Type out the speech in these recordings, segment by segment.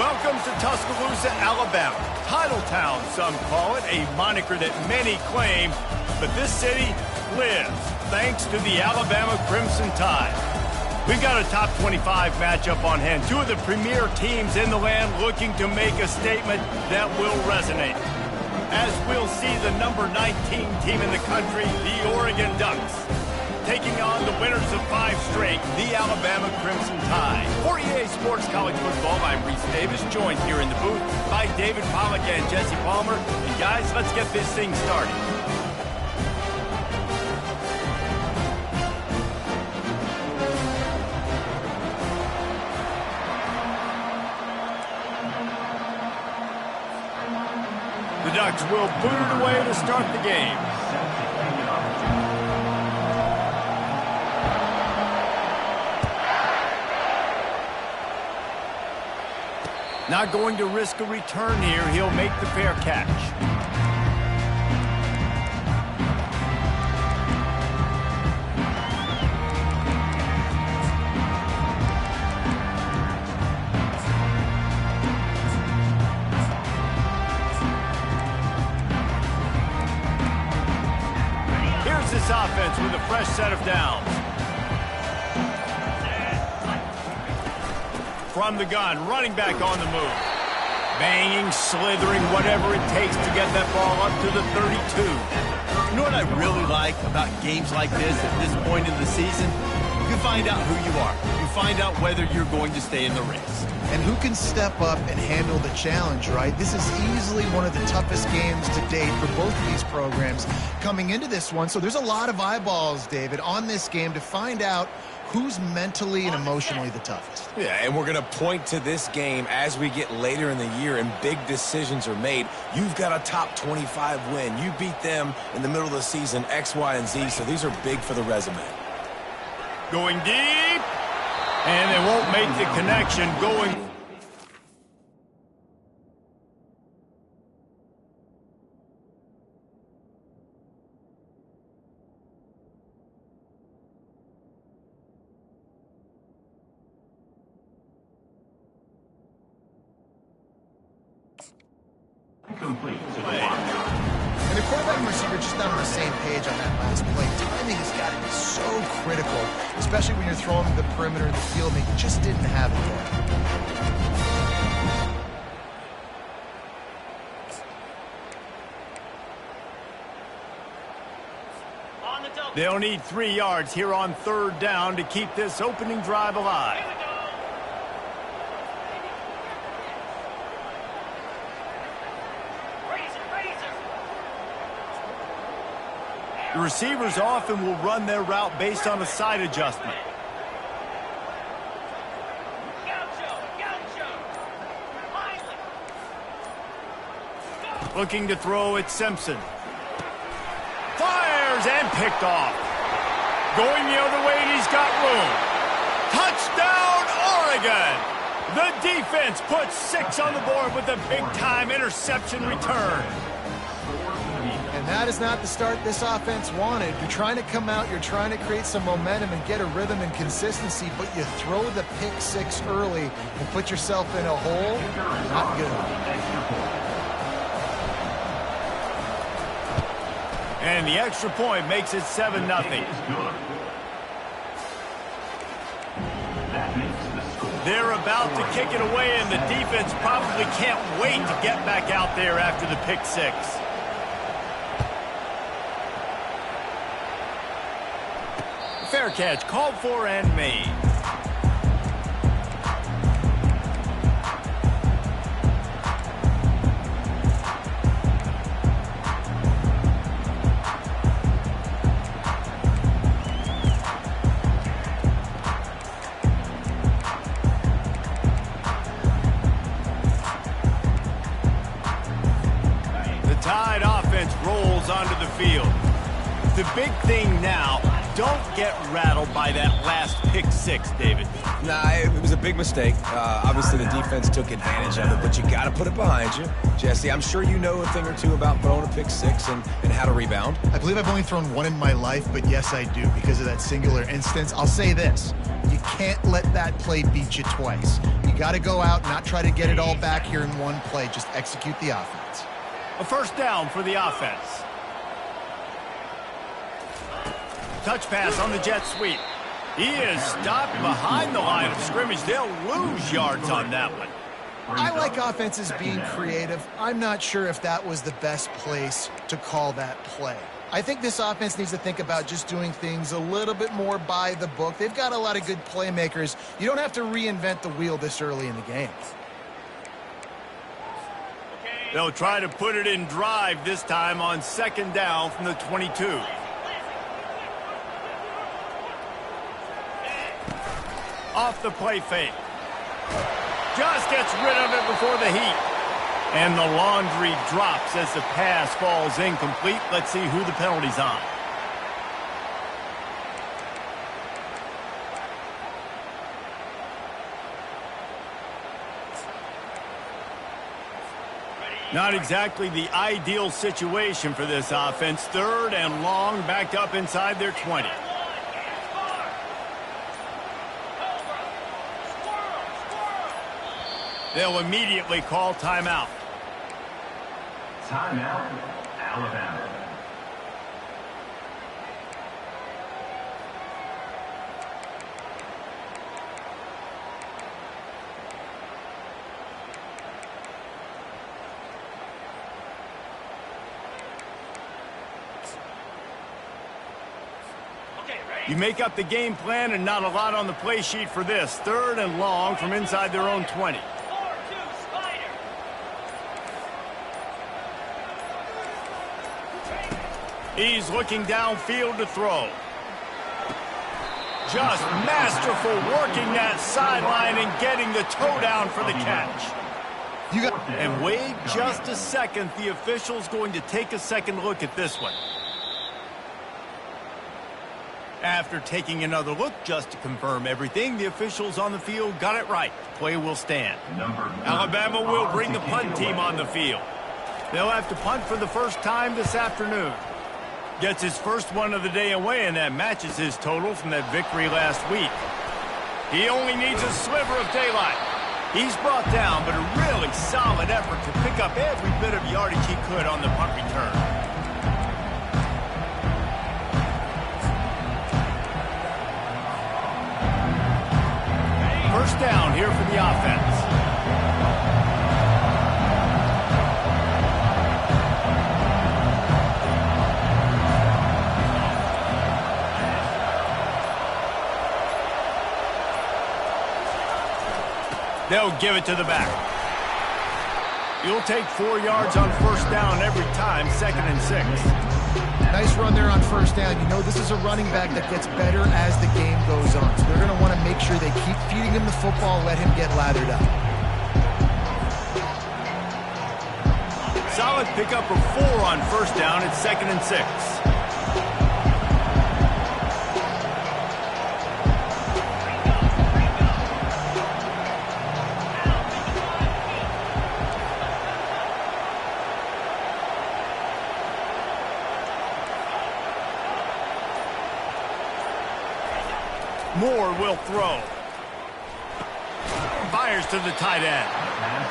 Welcome to Tuscaloosa, Alabama. Titletown, some call it, a moniker that many claim. But this city lives thanks to the Alabama Crimson Tide. We've got a top 25 matchup on hand. Two of the premier teams in the land looking to make a statement that will resonate. As we'll see the number 19 team in the country, the Oregon Ducks, taking on the winners of 5 straight, the Alabama Crimson Tide. For EA Sports College Football, I'm Reese Davis, joined here in the booth by David Pollack and Jesse Palmer. And guys, let's get this thing started. The Ducks will boot it away to start the game. Not going to risk a return here. He'll make the fair catch. Here's this offense with a fresh set of downs. From the gun, running back on the move. Banging, slithering, whatever it takes to get that ball up to the 32. You know what I really like about games like this at this point in the season? You find out who you are. You find out whether you're going to stay in the race. And who can step up and handle the challenge, right? This is easily one of the toughest games to date for both of these programs coming into this one. So there's a lot of eyeballs, David, on this game to find out who's mentally and emotionally the toughest. Yeah, and we're going to point to this game as we get later in the year and big decisions are made. You've got a top 25 win. You beat them in the middle of the season, X, Y, and Z, so these are big for the resume. Going deep, and they won't make the connection going. And the quarterback and receiver just not on the same page on that last play. Timing has got to be so critical, especially when you're throwing to the perimeter of the field. They just didn't have it there. They'll need 3 yards here on 3rd down to keep this opening drive alive. The receivers often will run their route based on a side adjustment. Looking to throw at Simpson. Fires and picked off. Going the other way, and he's got room. Touchdown, Oregon! The defense puts 6 on the board with a big-time interception return. And that is not the start this offense wanted. You're trying to come out, you're trying to create some momentum and get a rhythm and consistency, but you throw the pick 6 early and put yourself in a hole. Not good. And the extra point makes it 7-0. They're about to kick it away, and the defense probably can't wait to get back out there after the pick 6. Fair catch called for and made. The Tide offense rolls onto the field. The big thing now, don't get rattled by that last pick six, David? Nah, it was a big mistake. Obviously, the defense took advantage of it, but you got to put it behind you. Jesse, I'm sure you know a thing or two about throwing a pick six and how to rebound. I believe I've only thrown one in my life, but yes, I do because of that singular instance. I'll say this. You can't let that play beat you twice. You got to go out, not try to get it all back here in one play. Just execute the offense. A first down for the offense. Touch pass on the jet sweep. He is stopped behind the line of scrimmage. They'll lose yards on that one. I like offenses being creative. I'm not sure if that was the best place to call that play. I think this offense needs to think about just doing things a little bit more by the book. They've got a lot of good playmakers. You don't have to reinvent the wheel this early in the game. They'll try to put it in drive this time on second down from the 22. Off the play fake. Just gets rid of it before the heat. And the laundry drops as the pass falls incomplete. Let's see who the penalty's on. Not exactly the ideal situation for this offense. Third and long, backed up inside their 20. They'll immediately call timeout. Timeout, Alabama. You make up the game plan and not a lot on the play sheet for this. Third and long from inside their own 20. He's looking downfield to throw. Just masterful working that sideline and getting the toe down for the catch. And wait just a second. The official's going to take a second look at this one. After taking another look just to confirm everything, the officials on the field got it right. The play will stand. Alabama will bring the punt team on the field. They'll have to punt for the first time this afternoon. Gets his first one of the day away, and that matches his total from that victory last week. He only needs a sliver of daylight. He's brought down, but a really solid effort to pick up every bit of yardage he could on the punt return. First down here for the offense. They'll give it to the back. You'll take 4 yards on first down every time, 2nd and 6. Nice run there on first down. You know, this is a running back that gets better as the game goes on. So they're going to want to make sure they keep feeding him the football and let him get lathered up. Solid pickup of 4 on first down. It's 2nd and 6. Moore will throw. Fires to the tight end.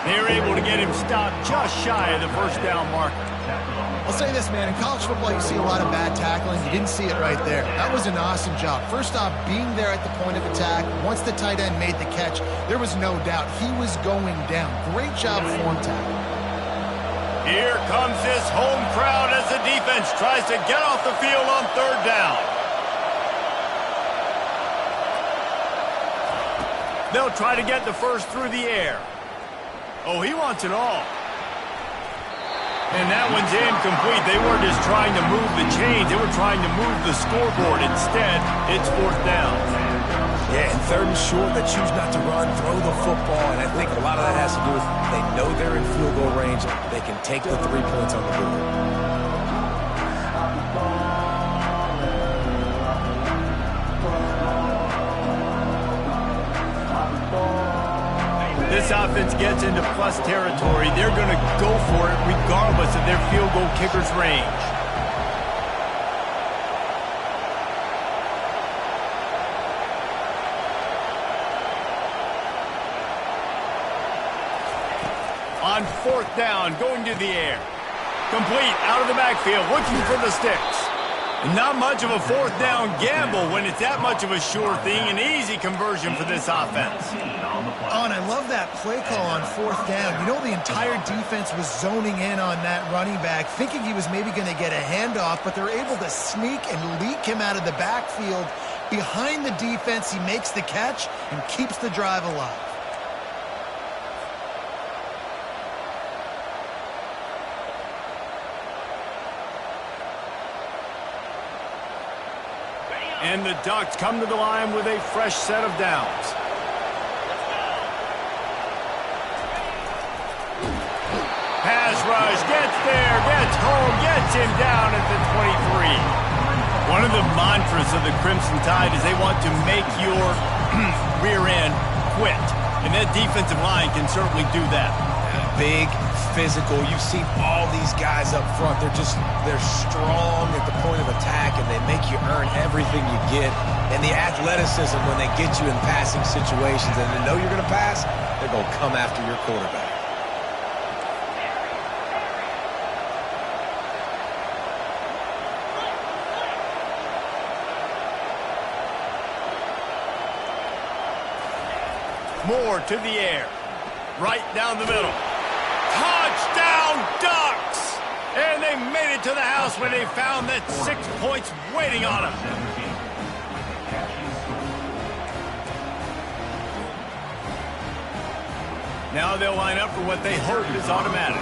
They're able to get him stopped just shy of the first down marker. I'll say this, man. In college football, you see a lot of bad tackling. You didn't see it right there. That was an awesome job. First off, being there at the point of attack. Once the tight end made the catch, there was no doubt he was going down. Great job form tackle. Here comes this home crowd as the defense tries to get off the field on third down. They'll try to get the first through the air. Oh, he wants it all. And that one's incomplete. They weren't just trying to move the chains. They were trying to move the scoreboard. Instead, it's fourth down. Yeah, and third and short, they choose not to run, throw the football, and I think a lot of that has to do with they know they're in field goal range. They can take the 3 points on the board. this offense gets into plus territory, they're going to go for it regardless of their field goal kicker's range. On fourth down, going to the air. Complete, out of the backfield, looking for the sticks. Not much of a fourth down gamble when it's that much of a sure thing. An easy conversion for this offense. Oh, and I love that play call on fourth down. You know, the entire defense was zoning in on that running back, thinking he was maybe going to get a handoff, but they're able to sneak and leak him out of the backfield. Behind the defense, he makes the catch and keeps the drive alive. And the Ducks come to the line with a fresh set of downs. Pass rush, gets there, gets home, gets him down at the 23. One of the mantras of the Crimson Tide is they want to make your rear end quit. And that defensive line can certainly do that. Big, physical. You've seen all these guys up front. They're strong at the point of attack, and they make you earn everything you get. And the athleticism when they get you in passing situations and they know you're going to pass, they're going to come after your quarterback. Moore to the air. Right down the middle. Touchdown, Ducks! And they made it to the house when they found that 6 points waiting on them. Now they'll line up for what they hope is automatic.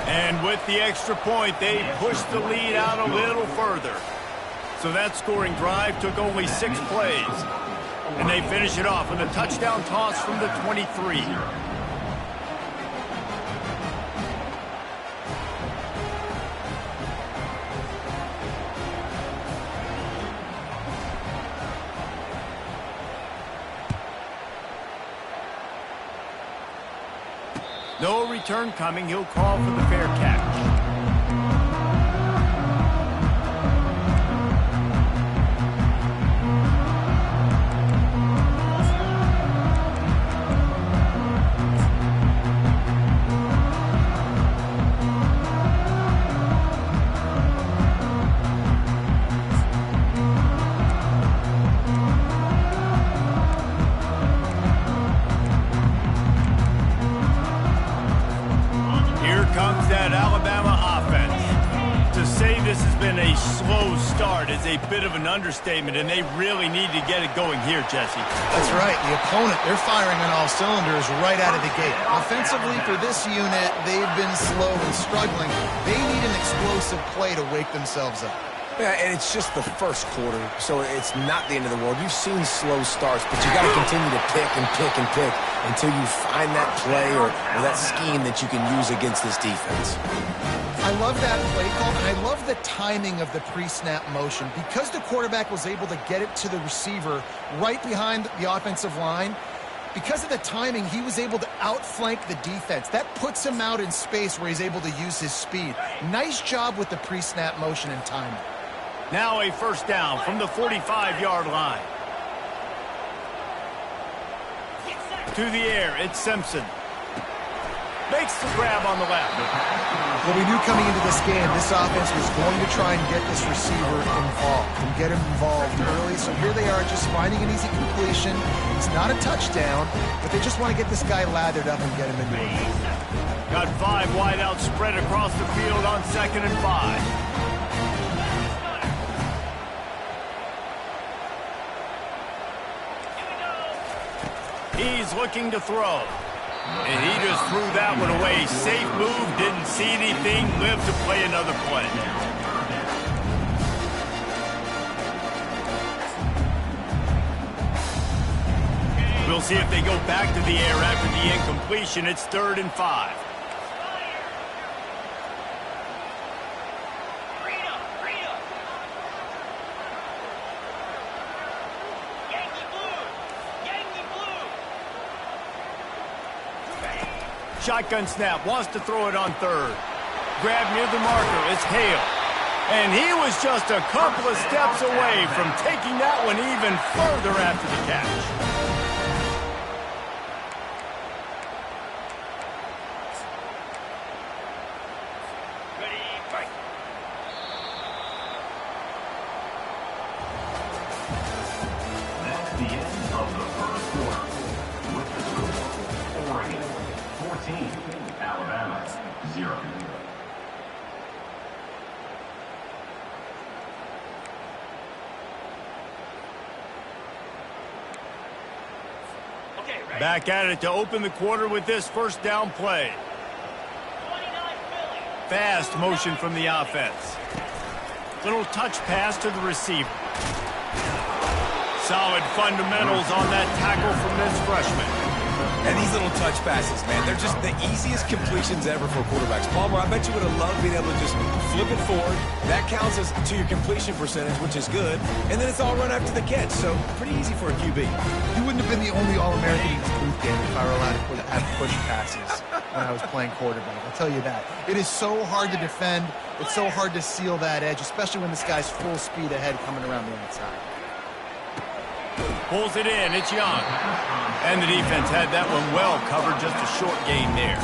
And with the extra point, they push the lead out a little further. So that scoring drive took only 6 plays. And they finish it off with a touchdown toss from the 23. No return coming. He'll call for the fair catch. A bit of an understatement, and they really need to get it going here, Jesse. That's right. The opponent, they're firing on all cylinders right out of the gate. Offensively, for this unit, they've been slow and struggling. They need an explosive play to wake themselves up. Yeah, and it's just the first quarter, so it's not the end of the world. You've seen slow starts, but you got to continue to pick and pick and pick until you find that play or that scheme that you can use against this defense. I love that play call, and I love the timing of the pre-snap motion. Because the quarterback was able to get it to the receiver right behind the offensive line, because of the timing, he was able to outflank the defense. That puts him out in space where he's able to use his speed. Nice job with the pre-snap motion and timing. Now a first down from the 45-yard line. To the air, it's Simpson. Makes the grab on the left. Well, we knew coming into this game, this offense was going to try and get this receiver involved and get him involved early. So here they are just finding an easy completion. It's not a touchdown, but they just want to get this guy lathered up and get him into it. Got 5 wideouts spread across the field on 2nd and 5. He's looking to throw. And he just threw that one away. Safe move, didn't see anything, lived to play another play. We'll see if they go back to the air after the incompletion. It's 3rd and 5. Shotgun snap, wants to throw it on third. Grab near the marker, it's Hale. And he was just a couple of steps away from taking that one even further after the catch. That's the end of the first quarter. With the score, Oregon 14, Alabama 0. Back at it to open the quarter with this first down play. Fast motion from the offense. Little touch pass to the receiver. Solid fundamentals on that tackle from this freshman. And these little touch passes, man, they're just the easiest completions ever for quarterbacks. Palmer, I bet you would have loved being able to just flip it forward. That counts as to your completion percentage, which is good. And then it's all run after the catch, so pretty easy for a QB. You wouldn't have been the only All-American in this booth game if I were allowed to have push passes when I was playing quarterback. I'll tell you that. It is so hard to defend. It's so hard to seal that edge, especially when this guy's full speed ahead coming around the outside. Pulls it in, it's Young. And the defense had that one well covered, just a short gain there.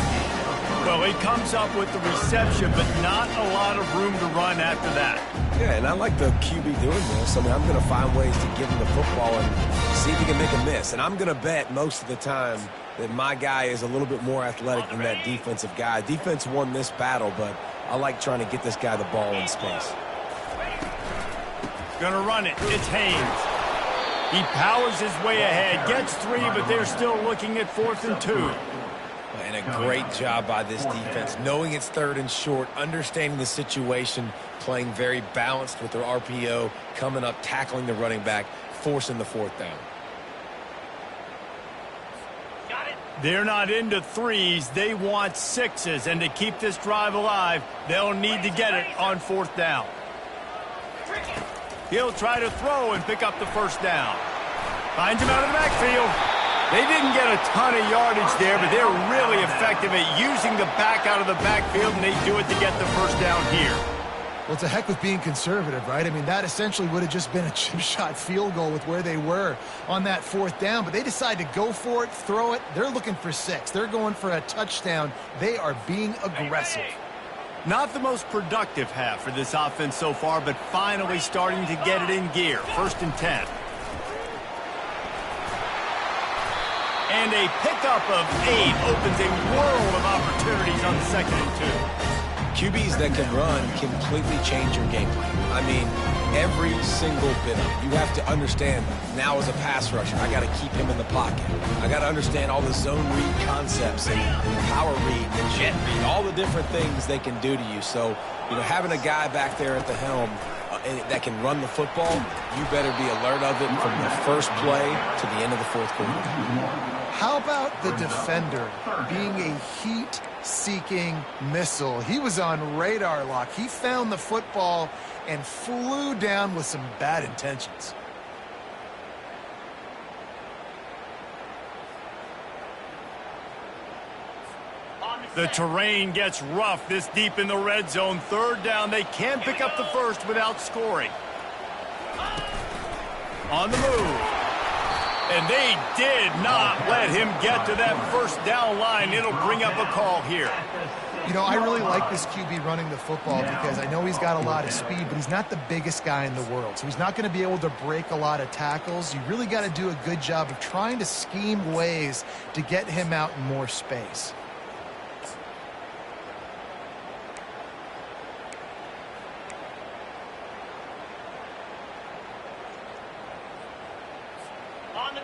Well, he comes up with the reception, but not a lot of room to run after that. Yeah, and I like the QB doing this. I mean, I'm going to find ways to give him the football and see if he can make a miss. And I'm going to bet most of the time that my guy is a little bit more athletic than that defensive guy. Defense won this battle, but I like trying to get this guy the ball in space. Gonna run it, it's Haynes. He powers his way ahead, gets 3, but they're still looking at 4th and 2. And a great job by this defense, knowing it's 3rd and short, understanding the situation, playing very balanced with their RPO, coming up, tackling the running back, forcing the 4th down. They're not into 3s, they want 6s, and to keep this drive alive, they'll need to get it on 4th down. He'll try to throw and pick up the first down. Finds him out of the backfield. They didn't get a ton of yardage there, but they're really effective at using the back out of the backfield, and they do it to get the first down here. Well, it's a heck with being conservative, right? I mean, that essentially would have just been a chip shot field goal with where they were on that 4th down, but they decide to go for it, throw it. They're looking for 6. They're going for a touchdown. They are being aggressive. Not the most productive half for this offense so far, but finally starting to get it in gear. 1st and 10. And a pickup of 8 opens a world of opportunities on 2nd and 2. QBs that can run completely change your game plan. I mean, every single bit of it. You have to understand, now as a pass rusher, I got to keep him in the pocket. I got to understand all the zone read concepts and power read and jet read, all the different things they can do to you. So, you know, having a guy back there at the helm that can run the football, you better be alert of it from the first play to the end of the 4th quarter. How about the defender being a heat-seeking missile? He was on radar lock. He found the football and flew down with some bad intentions. The terrain gets rough this deep in the red zone. 3rd down, they can pick up the first without scoring. On the move. And they did not let him get to that first down line. It'll bring up a call here. You know, I really like this QB running the football because I know he's got a lot of speed, but he's not the biggest guy in the world. So he's not going to be able to break a lot of tackles. You really got to do a good job of trying to scheme ways to get him out in more space.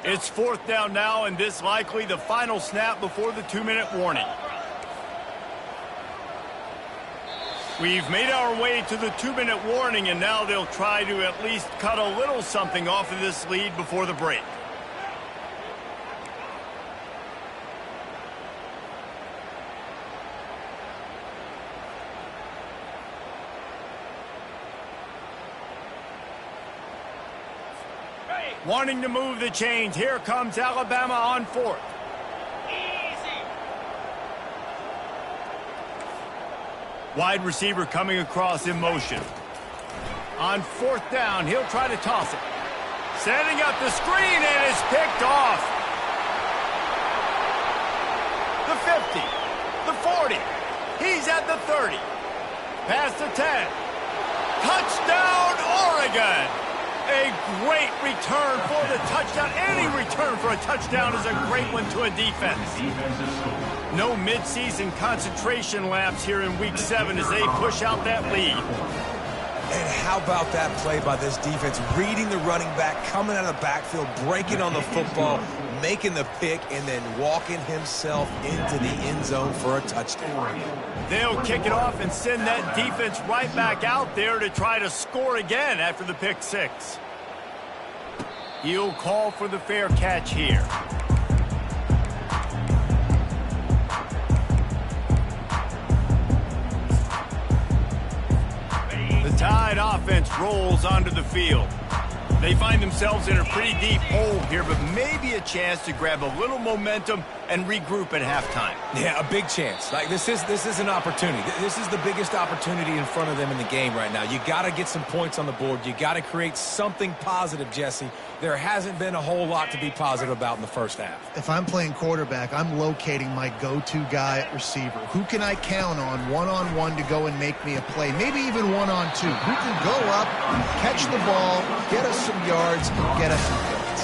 It's 4th down now, and this likely the final snap before the 2-minute warning. We've made our way to the 2-minute warning, and now they'll try to at least cut a little something off of this lead before the break. Wanting to move the chains. Here comes Alabama on 4th. Wide receiver coming across in motion. On 4th down, he'll try to toss it. Setting up the screen, and it's picked off. The 50, the 40. He's at the 30. Past the 10. Touchdown, Oregon! A great return for the touchdown. Any return for a touchdown is a great one to a defense. No midseason concentration lapse here in Week 7 as they push out that lead. And how about that play by this defense? Reading the running back, coming out of the backfield, breaking on the football, making the pick, and then walking himself into the end zone for a touchdown. They'll kick it off and send that defense right back out there to try to score again after the pick 6. He'll call for the fair catch here. The Tide offense rolls onto the field. They find themselves in a pretty deep hole here, but maybe a chance to grab a little momentum and regroup at halftime. Yeah, a big chance. Like this is an opportunity. This is the biggest opportunity in front of them in the game right now. You got to get some points on the board. You got to create something positive, Jesse. There hasn't been a whole lot to be positive about in the first half. If I'm playing quarterback, I'm locating my go-to guy at receiver. Who can I count on one-on-one to go and make me a play? Maybe even one-on-two. Who can go up, catch the ball, get us some yards, and get us some points?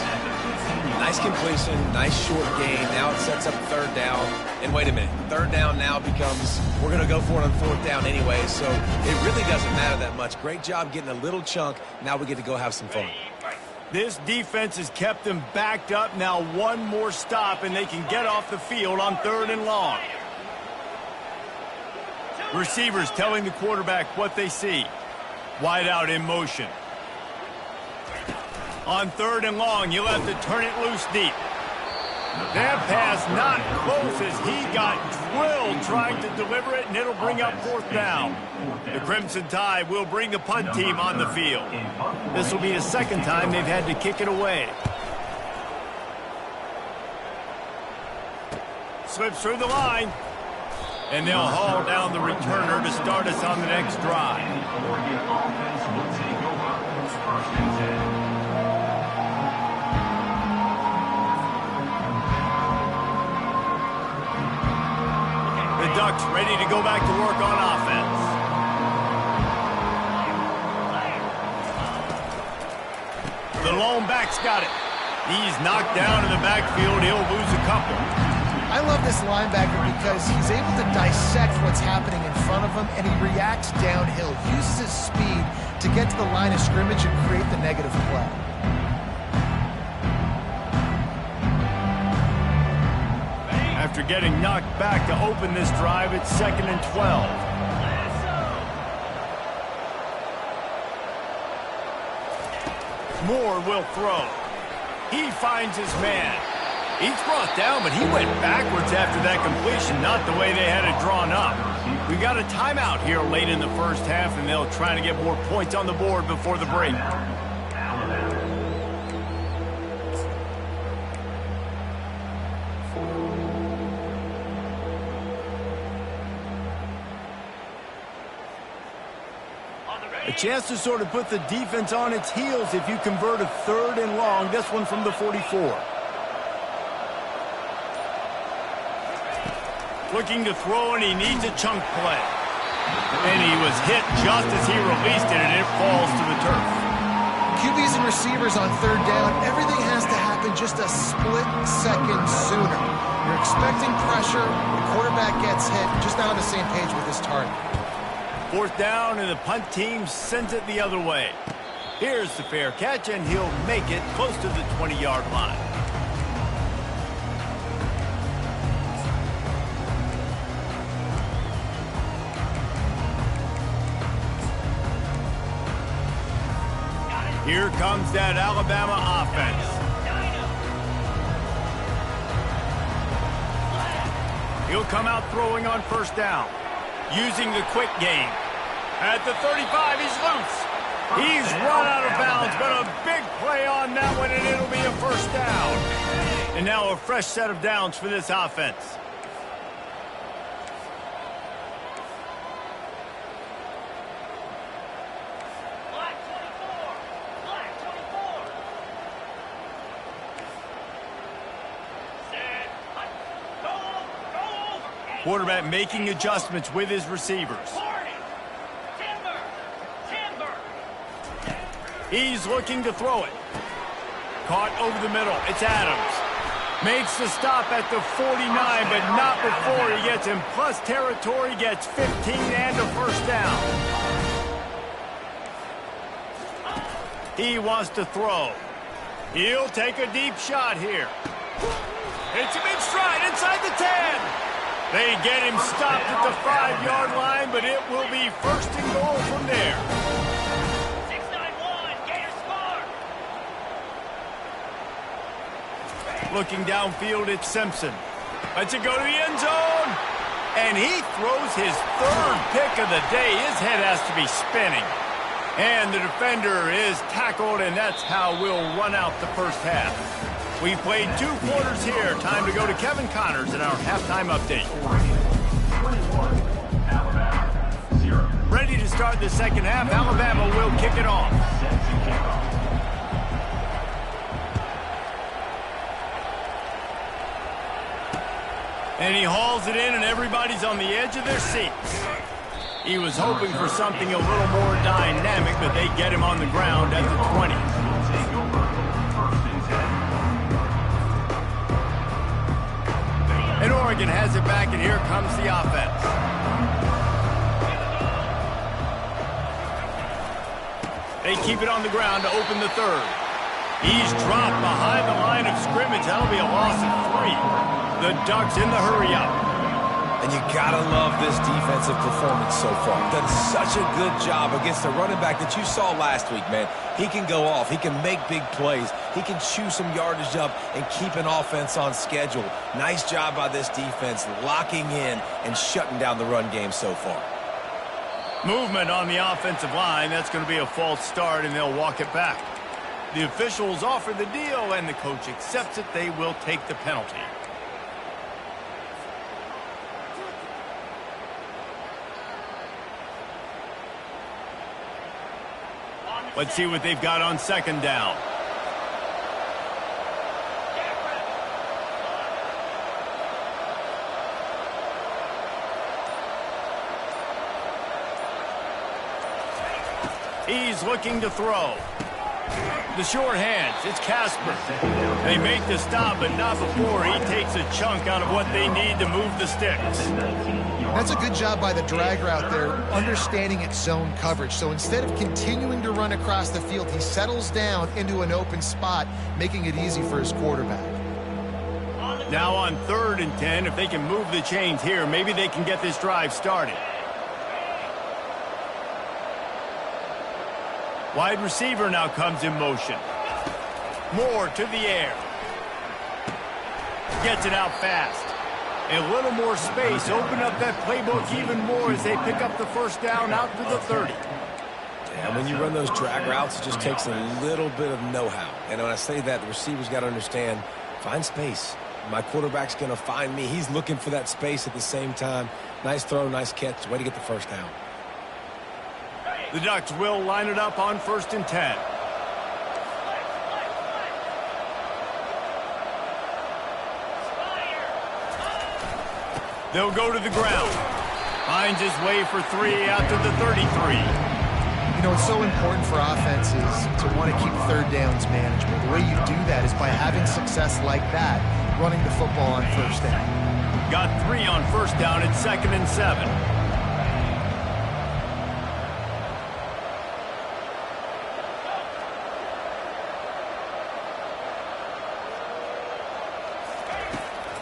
Nice completion, nice short gain. Now it sets up 3rd down. And wait a minute, 3rd down now becomes, we're going to go for it on 4th down anyway, so it really doesn't matter that much. Great job getting a little chunk. Now we get to go have some fun. This defense has kept them backed up. Now one more stop, and they can get off the field on 3rd and long. Receivers telling the quarterback what they see. Wide out in motion. On 3rd and long, you'll have to turn it loose deep. That pass not close as he got drilled trying to deliver it, and it'll bring up 4th down. The Crimson Tide will bring the punt team on the field. This will be the 2nd time they've had to kick it away. Slips through the line. And they'll haul down the returner to start us on the next drive. Oregon offense will take over 1st and 10. The Ducks ready to go back to work on offense. The lone back's got it. He's knocked down in the backfield. He'll lose a couple. I love this linebacker because he's able to dissect what's happening in front of him, and he reacts downhill, uses his speed to get to the line of scrimmage and create the negative play. After getting knocked back to open this drive, it's 2nd and 12. Moore will throw. He finds his man. He's brought down, but he went backwards after that completion, not the way they had it drawn up. We got a timeout here late in the first half, and they'll try to get more points on the board before the break. A chance to sort of put the defense on its heels if you convert a 3rd and long. This one from the 44. Looking to throw, and he needs a chunk play. And he was hit just as he released it, and it falls to the turf. QBs and receivers on 3rd down, everything has to happen just a split second sooner. You're expecting pressure, the quarterback gets hit, just not on the same page with his target. 4th down, and the punt team sends it the other way. Here's the fair catch, and he'll make it close to the 20-yard line. Here comes that Alabama offense. He'll come out throwing on 1st down, using the quick game. At the 35, he's loose. He's run out of bounds, but a big play on that one, and it'll be a 1st down. And now a fresh set of downs for this offense. Quarterback making adjustments with his receivers. He's looking to throw it. Caught over the middle. It's Adams. Makes the stop at the 49, but not before he gets in plus territory, gets 15 and a first down. He wants to throw. He'll take a deep shot here. Hits him in stride inside the 10. They get him stopped at the 5-yard line, but it will be first and goal from there. 6-9-1, Gators score. Looking downfield, it's Simpson. Lets it go to the end zone. And he throws his third pick of the day. His head has to be spinning. And the defender is tackled, and that's how we'll run out the first half. We played 2 quarters here. Time to go to Kevin Connors in our halftime update. 21, Alabama, 0. Ready to start the second half. Alabama will kick it off. Set to kick off. And he hauls it in, and everybody's on the edge of their seats. He was hoping for something a little more dynamic, but they get him on the ground at the 20. Will take over first and 10. And Oregon has it back, and here comes the offense. They keep it on the ground to open the third. He's dropped behind the line of scrimmage. That'll be a loss of 3. The Ducks in the hurry-up. And you gotta love this defensive performance so far. Done such a good job against the running back that you saw last week, man. He can go off. He can make big plays. He can chew some yardage up and keep an offense on schedule. Nice job by this defense locking in and shutting down the run game so far. Movement on the offensive line. That's going to be a false start, and they'll walk it back. The officials offer the deal, and the coach accepts it. They will take the penalty. Let's see what they've got on second down. He's looking to throw. The short hands, it's Casper. They make the stop, but not before he takes a chunk out of what they need to move the sticks. That's a good job by the drag route there, understanding its zone coverage. So instead of continuing to run across the field, he settles down into an open spot, making it easy for his quarterback. Now on 3rd and 10, if they can move the chains here, maybe they can get this drive started. Wide receiver now comes in motion. Moore to the air. Gets it out fast. A little more space. Open up that playbook even more as they pick up the first down out to the 30. And when you run those drag routes, it just takes a little bit of know-how. And when I say that, the receiver's got to understand, find space. My quarterback's going to find me. He's looking for that space at the same time. Nice throw, nice catch. Way to get the first down. The Ducks will line it up on 1st and 10. They'll go to the ground. Finds his way for 3 out to the 33. You know, it's so important for offenses to want to keep third downs manageable. The way you do that is by having success like that, running the football on first down. Got 3 on first down at 2nd and 7.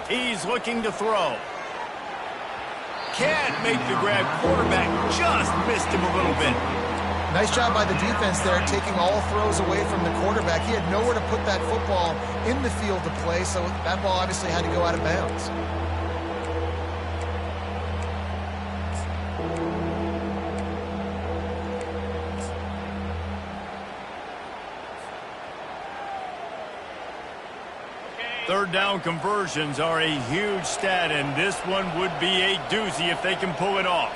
He's looking to throw. Can't make the grab. Quarterback just missed him a little bit. Nice job by the defense there, taking all throws away from the quarterback. He had nowhere to put that football in the field to play, so that ball obviously had to go out of bounds. Third down conversions are a huge stat, and this one would be a doozy if they can pull it off.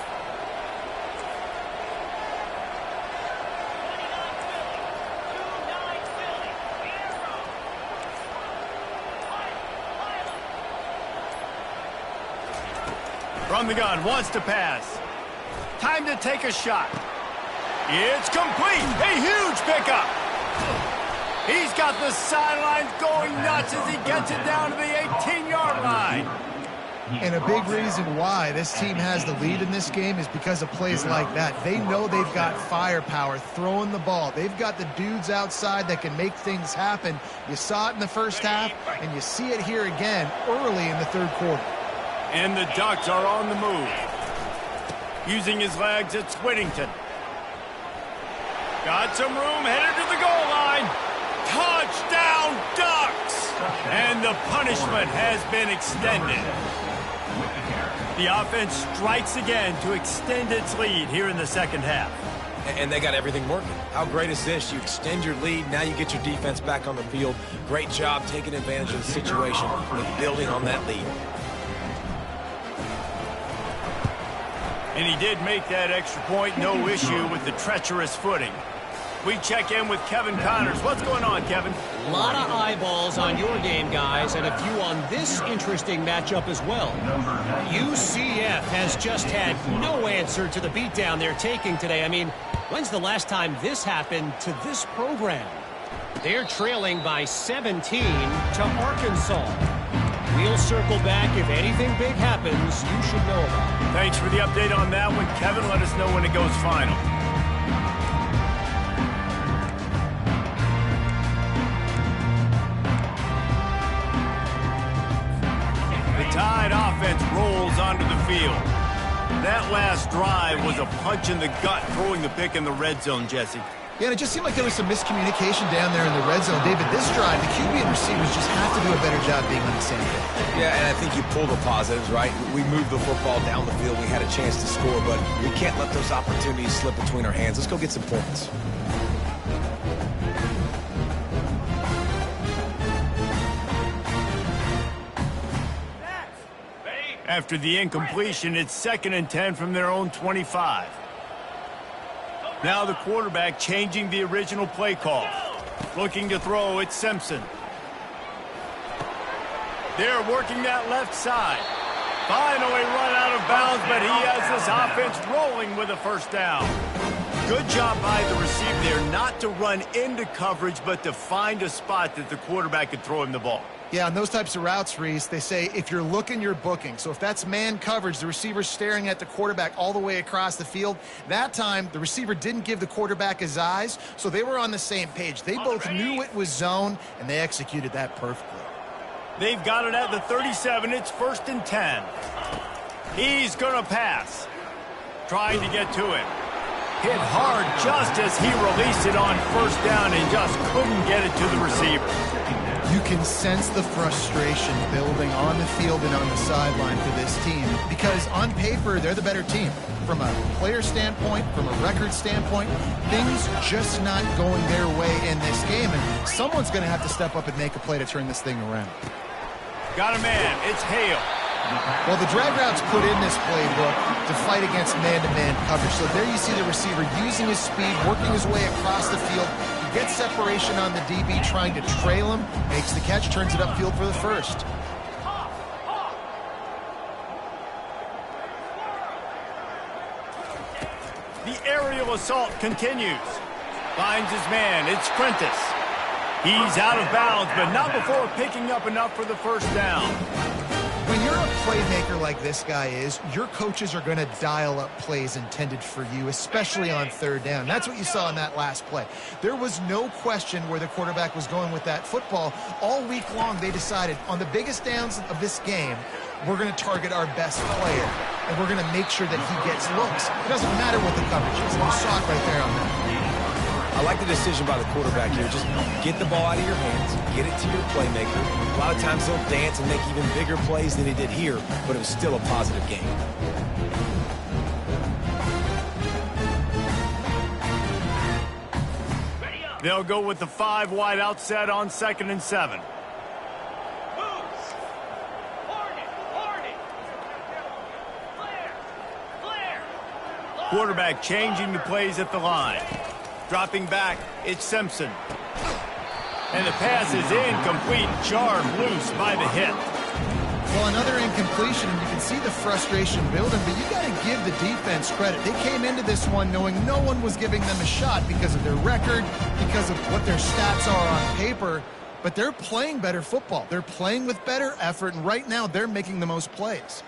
From the gun, wants to pass. Time to take a shot. It's complete. A huge pickup. He's got the sidelines going nuts as he gets it down to the 18-yard line. And a big reason why this team has the lead in this game is because of plays like that. They know they've got firepower throwing the ball. They've got the dudes outside that can make things happen. You saw it in the first half, and you see it here again early in the third quarter. And the Ducks are on the move. Using his legs, it's Whittington. Got some room, headed to the goal line. Touchdown, Ducks! And the punishment has been extended. The offense strikes again to extend its lead here in the second half. And they got everything working. How great is this? You extend your lead, now you get your defense back on the field. Great job taking advantage of the situation and building on that lead. And he did make that extra point, no issue with the treacherous footing. We check in with Kevin Connors. What's going on, Kevin? A lot of eyeballs on your game, guys, and a few on this interesting matchup as well. UCF has just had no answer to the beatdown they're taking today. I mean, when's the last time this happened to this program? They're trailing by 17 to Arkansas. We'll circle back. If anything big happens, you should know about it. Thanks for the update on that one, Kevin. Let us know when it goes final. Tide offense rolls onto the field. That last drive was a punch in the gut, throwing the pick in the red zone, Jesse. Yeah, and it just seemed like there was some miscommunication down there in the red zone. David, this drive, the QB and receivers just have to do a better job being on the same page. Yeah, and I think you pull the positives, right? We moved the football down the field. We had a chance to score, but we can't let those opportunities slip between our hands. Let's go get some points. After the incompletion, it's 2nd and 10 from their own 25. Now the quarterback changing the original play call. Looking to throw, it's Simpson. They're working that left side. Finally run out of bounds, but he has this offense rolling with a first down. Good job by the receiver there, not to run into coverage, but to find a spot that the quarterback could throw him the ball. Yeah, on those types of routes, Reese, they say if you're looking, you're booking. So if that's man coverage, the receiver's staring at the quarterback all the way across the field. That time, the receiver didn't give the quarterback his eyes, so they were on the same page. They both knew it was zone, and they executed that perfectly. They've got it at the 37. It's 1st and 10. He's going to pass. Trying to get to it. Hit hard just as he released it on first down and just couldn't get it to the receiver. You can sense the frustration building on the field and on the sideline for this team because on paper, they're the better team. From a player standpoint, from a record standpoint, things just not going their way in this game, and someone's going to have to step up and make a play to turn this thing around. Got a man. It's Hale. Well, the drag route's put in this playbook to fight against man-to-man coverage. So there you see the receiver using his speed, working his way across the field. He gets separation on the DB, trying to trail him, makes the catch, turns it upfield for the first. The aerial assault continues. Finds his man. It's Prentice. He's out of bounds, but not before picking up enough for the first down. When you're a playmaker like this guy is, your coaches are going to dial up plays intended for you, especially on third down. That's what you saw in that last play. There was no question where the quarterback was going with that football. All week long, they decided on the biggest downs of this game, we're going to target our best player, and we're going to make sure that he gets looks. It doesn't matter what the coverage is. You saw it right there on that. I like the decision by the quarterback here. Just get the ball out of your hands, get it to your playmaker. A lot of times he'll dance and make even bigger plays than he did here, but it was still a positive game. They'll go with the 5 wide out set on 2nd and 7. Quarterback changing the plays at the line. Dropping back, it's Simpson. And the pass is incomplete, jarred loose by the hit. Well, another incompletion, and you can see the frustration building, but you got to give the defense credit. They came into this one knowing no one was giving them a shot because of their record, because of what their stats are on paper, but they're playing better football. They're playing with better effort, and right now they're making the most plays.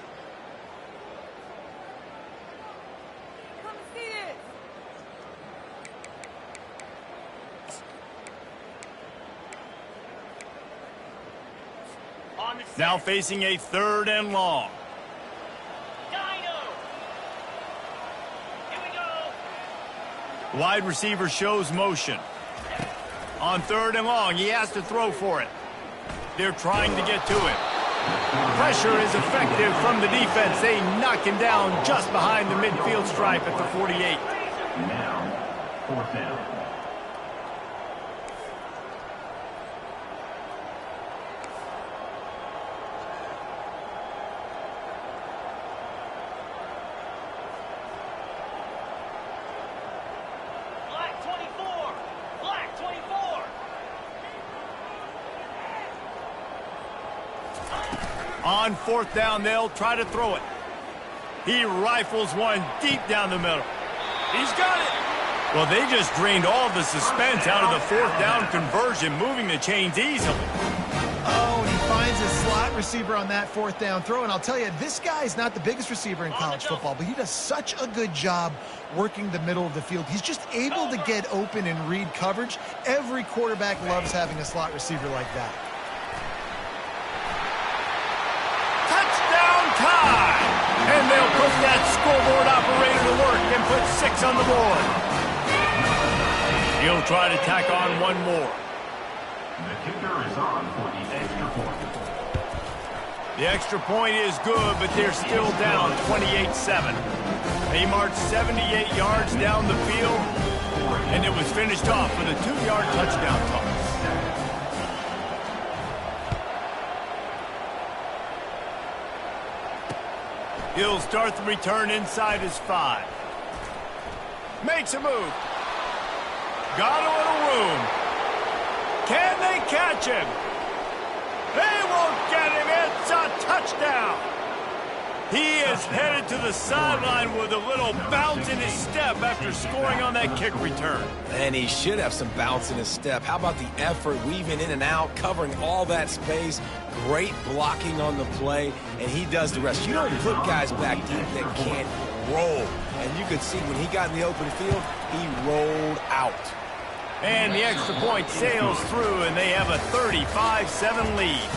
Now facing a 3rd and long. Here we go. Wide receiver shows motion. On 3rd and long, he has to throw for it. They're trying to get to it. Pressure is effective from the defense. They knock him down just behind the midfield stripe at the 48. Now, 4th down. On 4th down, they'll try to throw it. He rifles one deep down the middle. He's got it. Well, they just drained all the suspense out of the 4th down conversion, moving the chains easily. Oh, and he finds his slot receiver on that 4th down throw. And I'll tell you, this guy's not the biggest receiver in college football, but he does such a good job working the middle of the field. He's just able to get open and read coverage. Every quarterback loves having a slot receiver like that. Time! And they'll put that scoreboard operator to work and put 6 on the board. He'll try to tack on one more. The kicker is on for the extra point. The extra point is good, but they're still down 28-7. They marched 78 yards down the field, and it was finished off with a 2-yard touchdown toss. He'll start the return inside his 5. Makes a move. Got a little room. Can they catch him? They won't get him. It's a touchdown. He is headed to the sideline with a little bounce in his step after scoring on that kick return. And he should have some bounce in his step. How about the effort, weaving in and out, covering all that space, great blocking on the play, and he does the rest. You don't put guys back deep that can't roll. And you could see when he got in the open field, he rolled out. And the extra point sails through, and they have a 35-7 lead.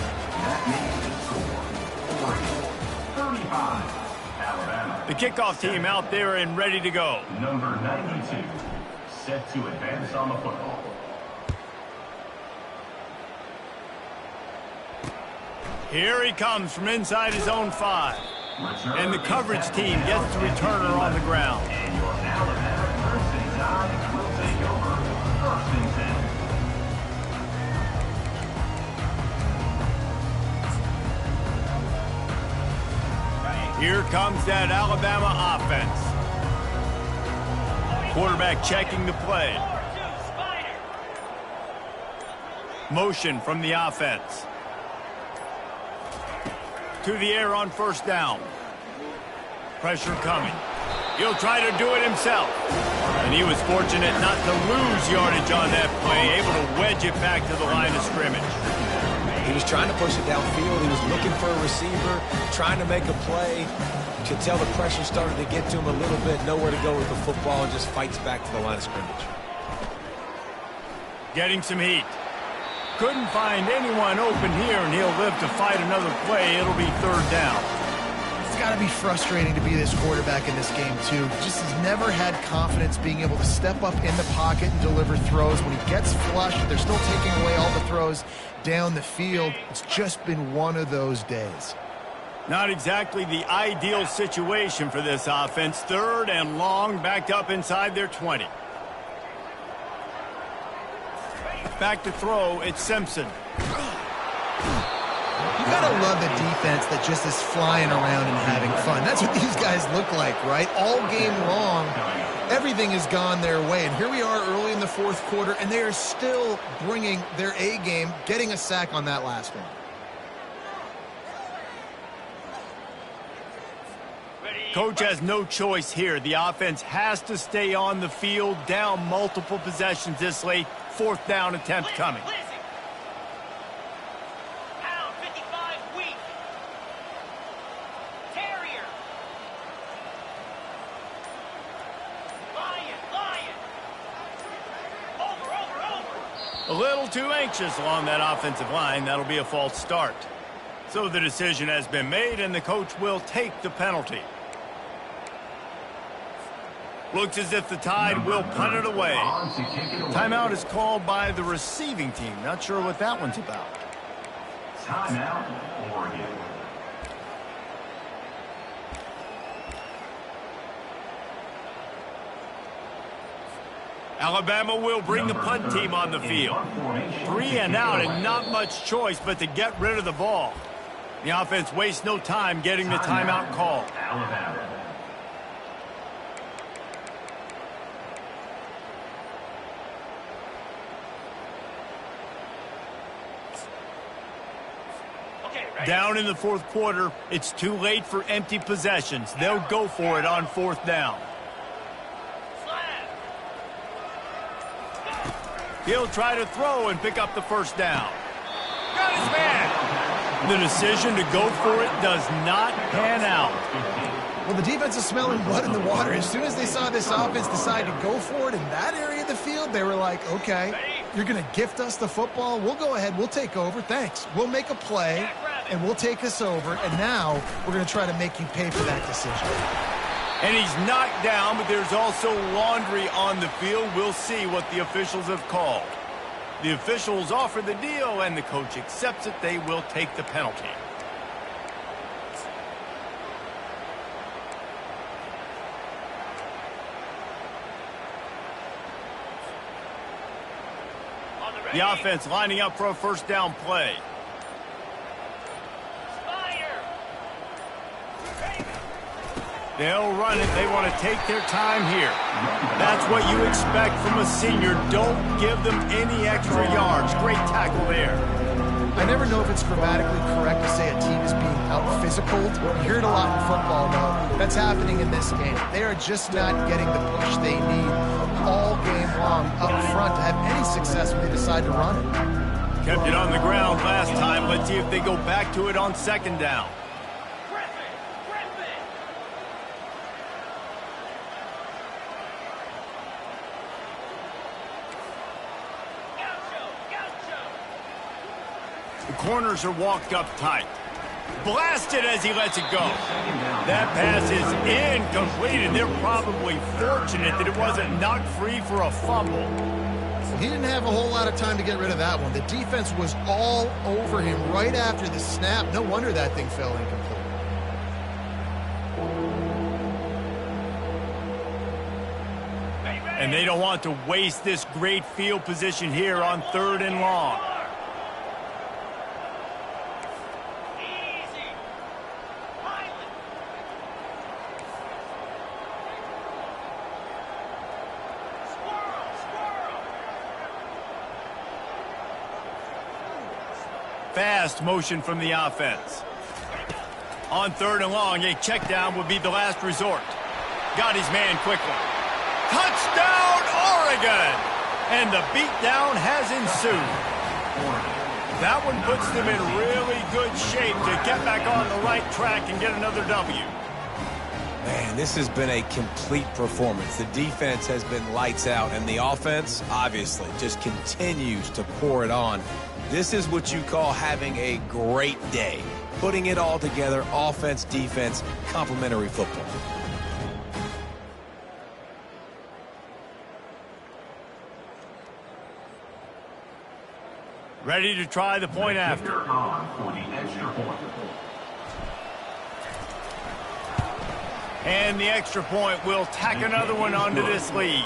Alabama. The kickoff team out there and ready to go. Number 92, set to advance on the football. Here he comes from inside his own 5. And the coverage team gets the returner on the ground. And your Alabama Crimson Tide will take over 1st and 10. Here comes that Alabama offense. Quarterback checking the play. Motion from the offense. To the air on 1st down. Pressure coming. He'll try to do it himself. And he was fortunate not to lose yardage on that play, able to wedge it back to the line of scrimmage. He was trying to push it downfield. He was looking for a receiver, trying to make a play. You could tell the pressure started to get to him a little bit. Nowhere to go with the football, and just fights back to the line of scrimmage. Getting some heat. Couldn't find anyone open here, and he'll live to fight another play. It'll be 3rd down. It's got to be frustrating to be this quarterback in this game, too. Just has never had confidence being able to step up in the pocket and deliver throws. When he gets flushed, they're still taking away all the throws down the field. It's just been one of those days. Not exactly the ideal situation for this offense. 3rd and long, backed up inside their 20. Back to throw, it's Simpson. You gotta love the defense that just is flying around and having fun. That's what these guys look like, right? All game long, everything has gone their way. And here we are early in the 4th quarter, and they are still bringing their A game, getting a sack on that last one. coach has no choice here. The offense has to stay on the field, down multiple possessions this late. Fourth down attempt coming. Pound 55 weak. Terrier. Lion. Over. A little too anxious along that offensive line. That'll be a false start. So the decision has been made, and the coach will take the penalty. Looks as if the Tide will punt it away. Timeout is called by the receiving team. Not sure what that one's about. Timeout, Oregon. Alabama will bring the punt team on the field. 3 and out and not much choice but to get rid of the ball. The offense wastes no time getting the timeout called. Alabama. Okay, ready? Down in the fourth quarter, it's too late for empty possessions. They'll go for it on fourth down. Slap. He'll try to throw and pick up the first down. Got his man. The decision to go for it does not pan out. Well, the defense is smelling blood in the water. As soon as they saw this offense decide to go for it in that area of the field, they were like, okay, you're going to gift us the football. We'll go ahead. We'll take over. Thanks. We'll make a play, and we'll take us over. And now we're going to try to make you pay for that decision. And he's knocked down, but there's also laundry on the field. We'll see what the officials have called. The officials offer the deal, and the coach accepts it. They will take the penalty. The offense lining up for a first down play. They'll run it. They want to take their time here. That's what you expect from a senior. Don't give them any extra yards. Great tackle there. I never know if it's grammatically correct to say a team is being out-physical. You hear it a lot in football, though. That's happening in this game. They are just not getting the push they need all game long up front to have any success when they decide to run it. Kept it on the ground last time. Let's see if they go back to it on second down. The corners are walked up tight. Blasted as he lets it go. That pass is incomplete, and they're probably fortunate that it wasn't knocked free for a fumble. He didn't have a whole lot of time to get rid of that one. The defense was all over him right after the snap. No wonder that thing fell incomplete. And they don't want to waste this great field position here on third and long. Fast motion from the offense. On third and long, a check down would be the last resort. Got his man quickly. Touchdown, Oregon! And the beatdown has ensued. That one puts them in really good shape to get back on the right track and get another W. Man, this has been a complete performance. The defense has been lights out, and the offense, obviously, just continues to pour it on. This is what you call having a great day. Putting it all together, offense, defense, complementary football. Ready to try the point after. On for the extra point. And the extra point will tack another one onto this lead.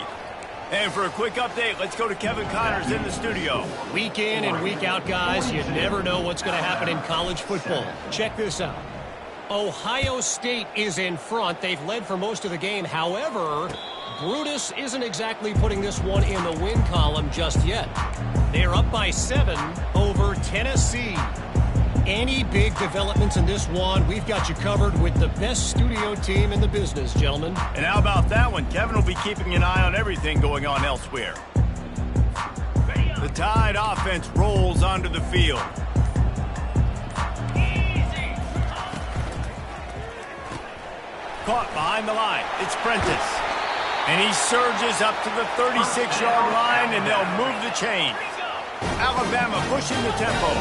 And for a quick update, let's go to Kevin Connors in the studio. Week in and week out, guys, you never know what's going to happen in college football. Check this out. Ohio State is in front. They've led for most of the game. However, Brutus isn't exactly putting this one in the win column just yet. They're up by 7 over Tennessee. Any big developments in this one, we've got you covered with the best studio team in the business, gentlemen. And how about that one? Kevin will be keeping an eye on everything going on elsewhere. The Tide offense rolls onto the field. Caught behind the line. It's Prentice. And he surges up to the 36-yard line, and they'll move the chain. Alabama pushing the tempo.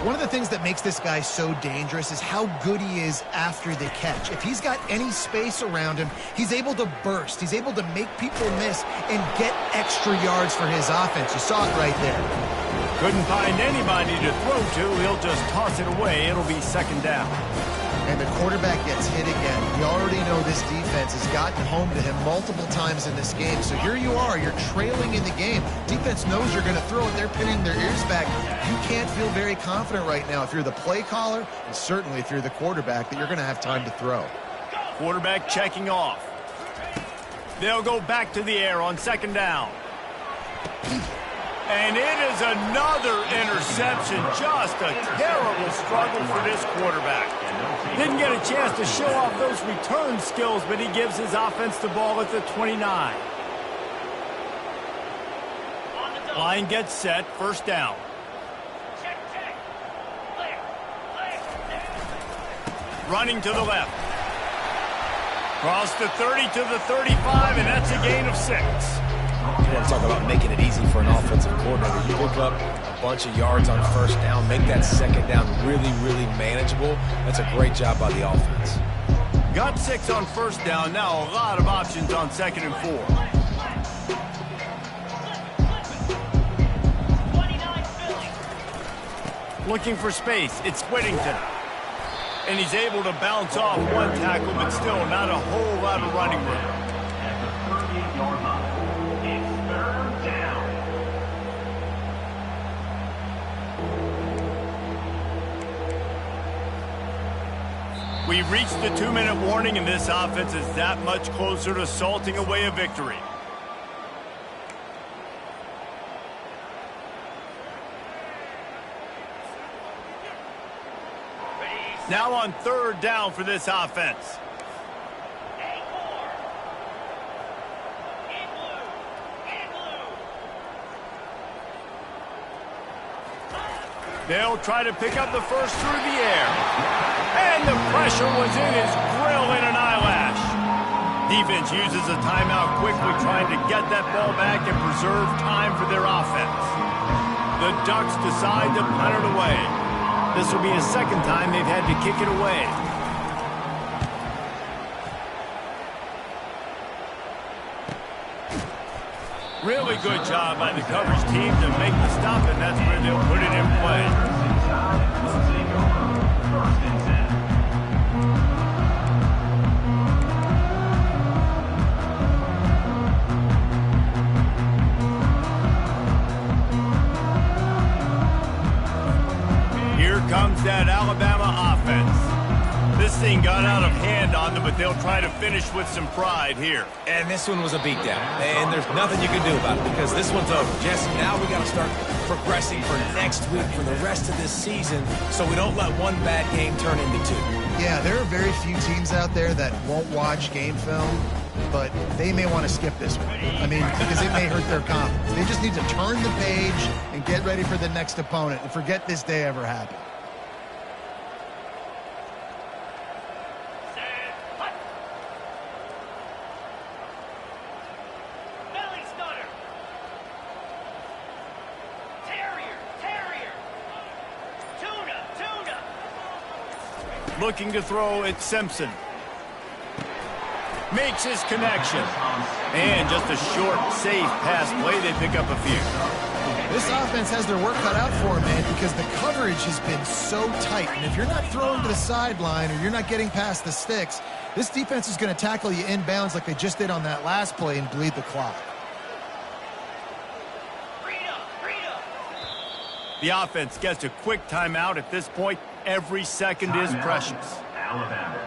One of the things that makes this guy so dangerous is how good he is after the catch. If he's got any space around him, he's able to burst. He's able to make people miss and get extra yards for his offense. You saw it right there. Couldn't find anybody to throw to. He'll just toss it away. It'll be second down. And the quarterback gets hit again. We already know this defense has gotten home to him multiple times in this game. So here you are. You're trailing in the game. Defense knows you're going to throw it. They're pinning their ears back. You can't feel very confident right now if you're the play caller, and certainly if you're the quarterback, that you're going to have time to throw. Quarterback checking off. They'll go back to the air on second down. And it is another interception. Just a terrible struggle for this quarterback. Didn't get a chance to show off those return skills, but he gives his offense the ball at the 29. Line gets set, first down. Running to the left. Cross the 30 to the 35, and that's a gain of 6. You want to talk about making it easy for an offensive coordinator. You pick up a bunch of yards on first down, make that second down really, really manageable. That's a great job by the offense. Got 6 on first down. Now a lot of options on second and 4. Looking for space. It's Whittington. And he's able to bounce off one tackle, but still not a whole lot of running room. At the 38-yard line, it's third down. We reached the 2-minute warning, and this offense is that much closer to salting away a victory. Now on third down for this offense. They'll try to pick up the first through the air. And the pressure was in his grill in an eyelash. Defense uses a timeout quickly, trying to get that ball back and preserve time for their offense. The Ducks decide to punt it away. This will be a second time they've had to kick it away. Really good job by the coverage team to make the stop, and that's where they'll put it in play. First and 10. Here comes that Alabama offense. This thing got out of hand on them, but they'll try to finish with some pride here. And this one was a beatdown. And there's nothing you can do about it because this one's over. Jesse, now we got to start progressing for next week, for the rest of this season, so we don't let one bad game turn into 2. Yeah, there are very few teams out there that won't watch game film, but they may want to skip this one. I mean, because it may hurt their confidence. They just need to turn the page and get ready for the next opponent and forget this day ever happened. Looking to throw at Simpson. Makes his connection. And just a short, safe pass play. They pick up a few. This offense has their work cut out for them, man, because the coverage has been so tight. And if you're not throwing to the sideline or you're not getting past the sticks, this defense is going to tackle you inbounds like they just did on that last play and bleed the clock. The offense gets a quick timeout. At this point, every second is precious. Alabama.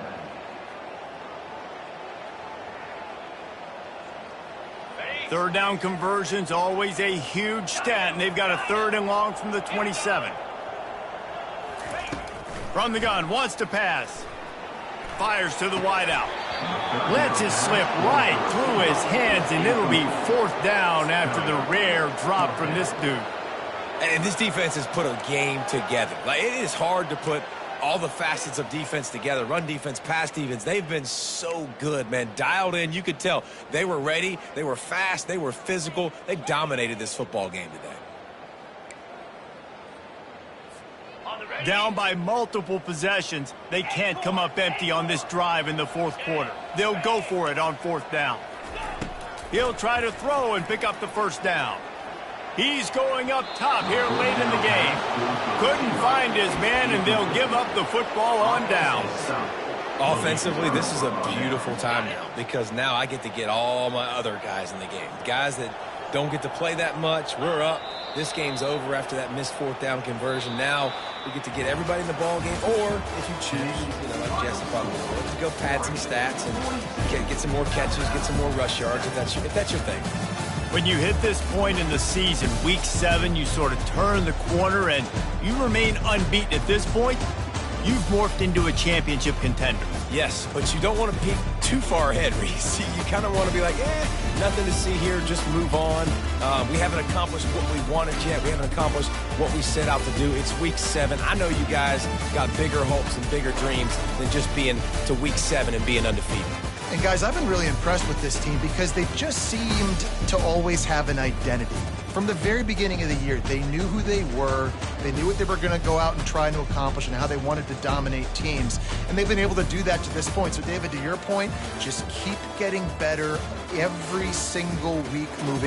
Third down conversions, always a huge stat, and they've got a third and long from the 27. From the gun, wants to pass. Fires to the wideout. Lets it slip right through his hands, and it'll be 4th down after the rare drop from this dude. And this defense has put a game together. Like, it is hard to put all the facets of defense together. Run defense, pass defense. They've been so good, man. Dialed in. You could tell they were ready. They were fast. They were physical. They dominated this football game today. Down by multiple possessions, they can't come up empty on this drive in the 4th quarter. They'll go for it on 4th down. He'll try to throw and pick up the 1st down. He's going up top here late in the game. Couldn't find his man, and they'll give up the football on down. Offensively, this is a beautiful time now because now I get to get all my other guys in the game. Guys that don't get to play that much. We're up. This game's over after that missed 4th down conversion. Now we get to get everybody in the ball game, or if you choose, like Jesse probably would, to go pad some stats and get some more catches, get some more rush yards if that's your thing. When you hit this point in the season, week 7, you sort of turn the corner and you remain unbeaten at this point. You've morphed into a championship contender. Yes, but you don't want to peek too far ahead, Reese. You kind of want to be like, nothing to see here, just move on. We haven't accomplished what we wanted yet. We haven't accomplished what we set out to do. It's week 7. I know you guys got bigger hopes and bigger dreams than just being to week 7 and being undefeated. And guys, I've been really impressed with this team because they just seemed to always have an identity. From the very beginning of the year, they knew who they were, they knew what they were going to go out and try to accomplish and how they wanted to dominate teams. And they've been able to do that to this point. So, David, to your point, just keep getting better every single week moving